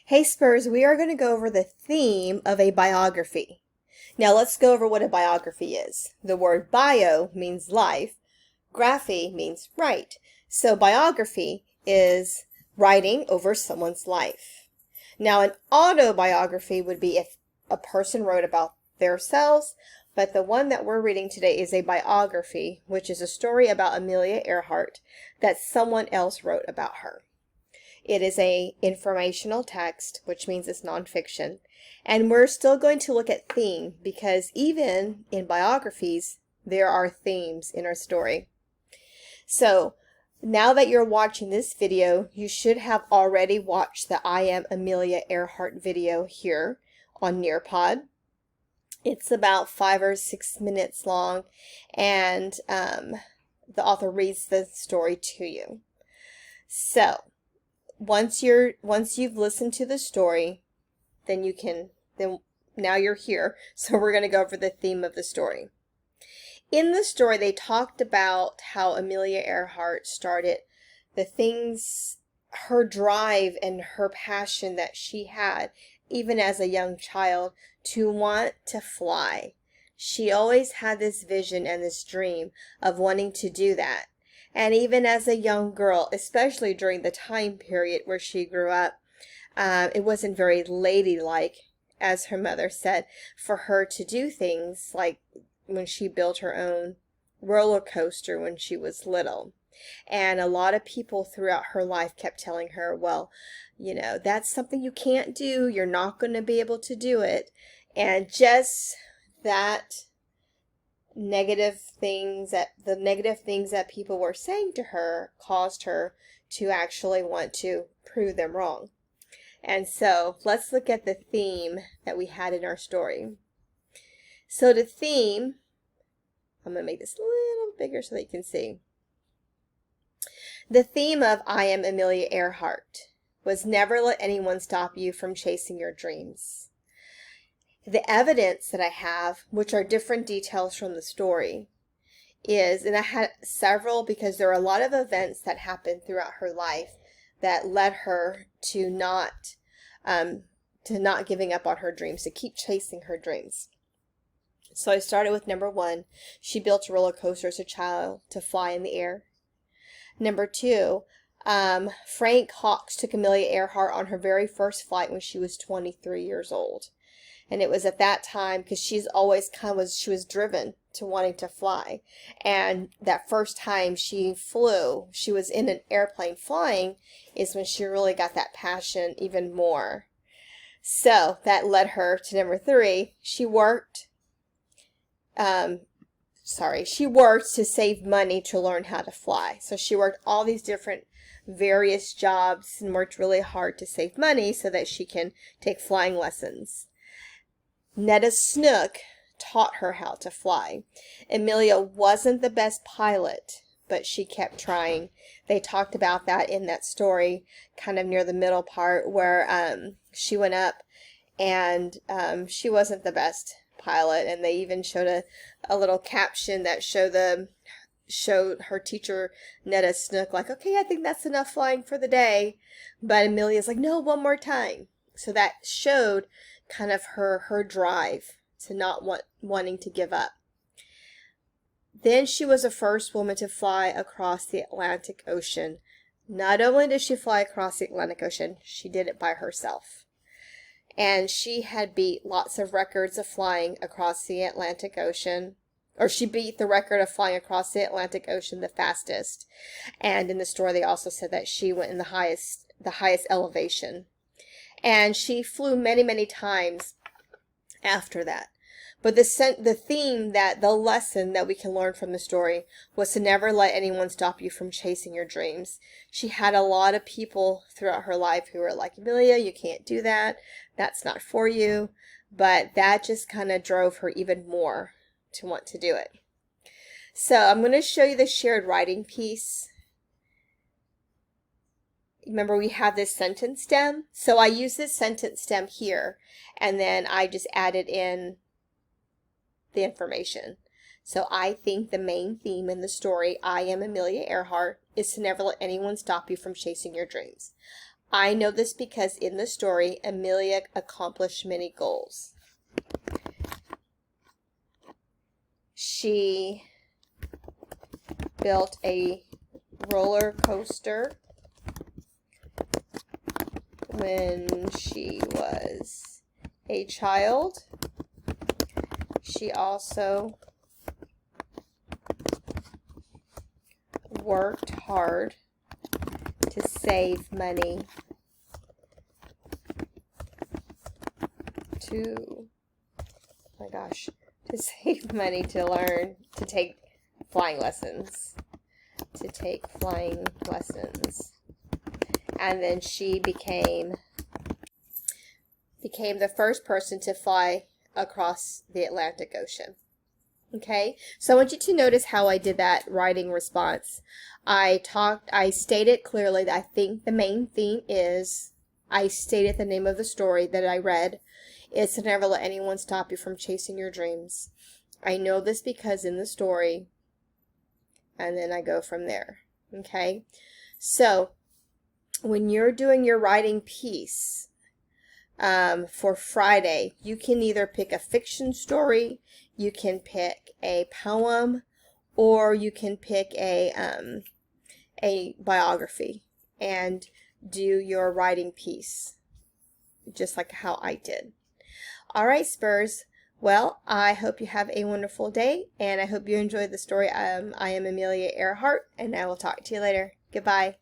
Hey Spurs, we are going to go over the theme of a biography. Now let's go over what a biography is. The word bio means life, graphy means write. So biography is writing over someone's life. Now an autobiography would be if a person wrote about themselves, but the one that we're reading today is a biography, which is a story about Amelia Earhart that someone else wrote about her. It is a informational text, which means it's nonfiction. And we're still going to look at theme because even in biographies, there are themes in our story. So now that you're watching this video, you should have already watched the I Am Amelia Earhart video here on Nearpod. It's about 5 or 6 minutes long, and the author reads the story to you. So once you've listened to the story, then now you're here. So we're going to go over the theme of the story. In the story, they talked about how Amelia Earhart started the things, her drive and her passion that she had, even as a young child, to want to fly. She always had this vision and this dream of wanting to do that. And even as a young girl, especially during the time period where she grew up, it wasn't very ladylike, as her mother said, for her to do things like when she built her own roller coaster when she was little. And a lot of people throughout her life kept telling her, well, that's something you can't do. You're not going to be able to do it. And just that the negative things that people were saying to her caused her to actually want to prove them wrong. And so let's look at the theme that we had in our story. So the theme, I'm going to make this a little bigger so that you can see. The theme of I Am Amelia Earhart was never let anyone stop you from chasing your dreams. The evidence that I have, which are different details from the story, is, and I had several because there are a lot of events that happened throughout her life that led her to not giving up on her dreams, to keep chasing her dreams. So I started with number 1. She built a roller coaster as a child to fly in the air. Number 2, Frank Hawks took Amelia Earhart on her very first flight when she was 23 years old. And it was at that time, because she's always she was driven to wanting to fly. And that first time she flew, she was in an airplane flying, is when she really got that passion even more. So that led her to number 3. She worked to save money to learn how to fly. So she worked all these different various jobs and worked really hard to save money so that she can take flying lessons. Netta Snook taught her how to fly. Amelia wasn't the best pilot, but she kept trying. They talked about that in that story, kind of near the middle part, where she went up and she wasn't the best pilot, and they even showed a little caption that showed her teacher, Netta Snook, like, okay, I think that's enough flying for the day. But Amelia's like, no, one more time. So that showed kind of her drive to not wanting to give up. Then she was the first woman to fly across the Atlantic Ocean. Not only did she fly across the Atlantic Ocean, she did it by herself. And she had beat lots of records of flying across the Atlantic Ocean, or she beat the record of flying across the Atlantic Ocean the fastest. And in the story, they also said that she went in the highest elevation. And she flew many, many times after that. But the lesson that we can learn from the story was to never let anyone stop you from chasing your dreams. She had a lot of people throughout her life who were like, Amelia, you can't do that. That's not for you. But that just kind of drove her even more to want to do it. So I'm going to show you the shared writing piece. Remember, we have this sentence stem. So I use this sentence stem here, and then I just added in the information. So I think the main theme in the story, I Am Amelia Earhart, is to never let anyone stop you from chasing your dreams. I know this because in the story, Amelia accomplished many goals. She built a roller coaster when she was a child. She also worked hard to save money to save money to learn to take flying lessons. And then she became the first person to fly across the Atlantic Ocean. Okay, so I want you to notice how I did that writing response. I stated clearly that I think the main theme is, I stated the name of the story that I read. It's to never let anyone stop you from chasing your dreams. I know this because in the story, and then I go from there. Okay, so when you're doing your writing piece for Friday, you can either pick a fiction story, you can pick a poem, or you can pick a biography and do your writing piece just like how I did. All right, Spurs. Well, I hope you have a wonderful day, and I hope you enjoyed the story. I am Amelia Earhart, and I will talk to you later. Goodbye.